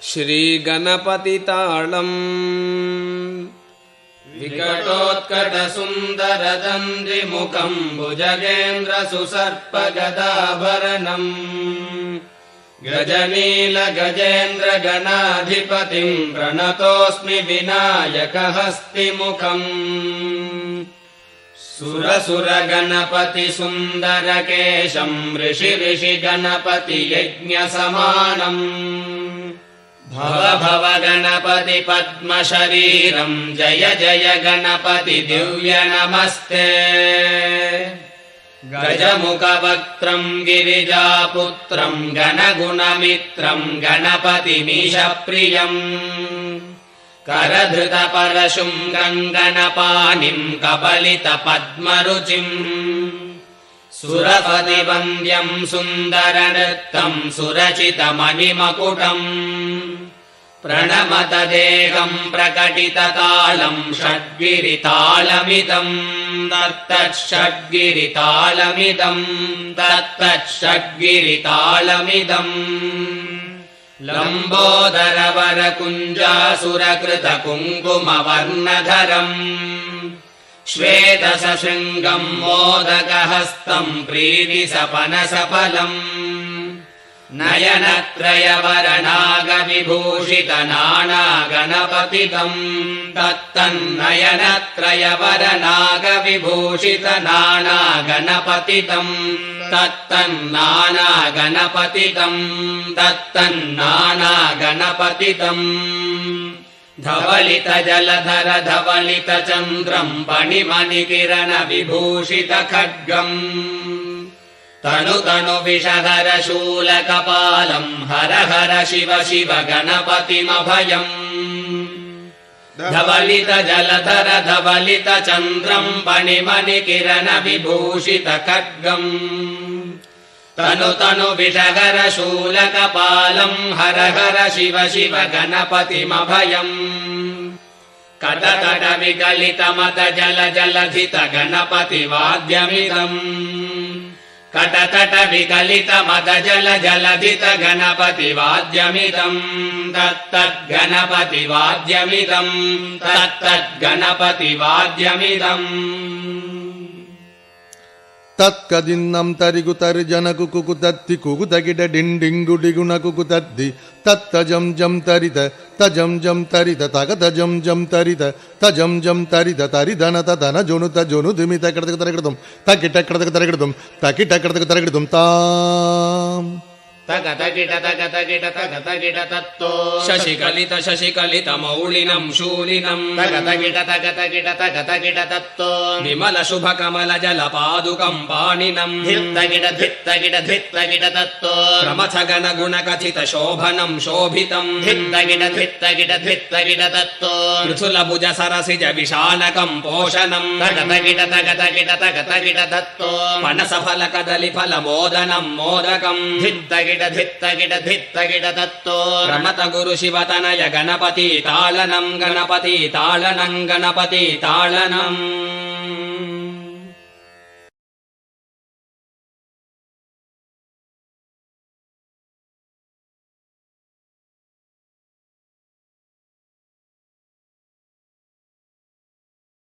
श्रीगणपतिताळम् विकटोत्कटसुन्दरदन्दिमुखम् भुजगेन्द्रसुसर्पगदाभरणम् गजनीलगजेन्द्रगणाधिपतिम् प्रणतोऽस्मि विनायकहस्तिमुखम् सुरसुरगणपतिसुन्दरकेशम् ऋषिगणपतियज्ञसमानम् भव भव गणपति पद्मशरीरम् जय जय गणपति दिव्य नमस्ते गजमुखवक्त्रम् गिरिजापुत्रम् गणगुणमित्रम् गणपतिमीशप्रियम् करधृतपरशुम् गङ्गणपाणिम् कबलितपद्मरुचिम् सुरपतिवन्द्यम् सुन्दरनृत्तम् सुरचितमणिमकुटम् प्रणमत देहम् प्रकटिततालम् षड्गिरितालमिदम् तत्तच्छड्गिरितालमिदम् लम्बोदरवरकुञ्जासुरकृतकुङ्कुमवर्णधरम् श्वेतसशृङ्गम् मोदकहस्तम् प्रीतिसपनसफलम् नयनत्रयवरनागविभूषितनानागणपतितम् तत्तन्नानागणपतितम् धवलित जलधर धवलित चन्द्रम् पणिमणिकिरण विभूषित खड्गम् तनु तनु विषहर शूलकपालम् हर हर शिव शिव गणपतिमभयम् धवलित जलधर धवलित चन्द्रम् पणिमणिकिरण विभूषित खड्गम् तनु तनु विषहर शूलकपालम् हर हर शिव शिव गणपतिमभयम् कटकट विगलित मत जल जलधित गणपतिवाद्यमिदम् कटकट विगलित मत जल जलधित गणपतिवाद्यमिदम् तत्तद्गणपतिवाद्यमिदम् तत्कदिन्नं तरिगुतरि जनकु कुकुतत्ति कुकुतगिड डिण्डिङ्गुडिगुण कुकुतद्दि तत्तजं जं तरित तजं जं तरित तगतजं जं तरित तजं जं तरित तरिधन तदन जोनुत जोनुदिमित कडतकतरगडुं तकिटकडतकतरगडुं तकिटकडतकतरगडुं ताम् तगतगिट तत्तो शशिकलित शशिकलित मौलिनम् शूलिनम् तगतगिट तत्तो विमल शुभ कमल जल पादुकम् पाणिनम् धित्तगिट तत्तो प्रमथ गण गुण कथित शोभनम् शोभितम् धित्तगिट तत्तो पृथुल भुज सरसिज विशालकम् पोषणम् तगतगिट तत्तो पनस फल कदलि फल मोदनम् मोदकम् धित्तगिट तत्तो रमत गुरु शिवतनय गणपति तालनम्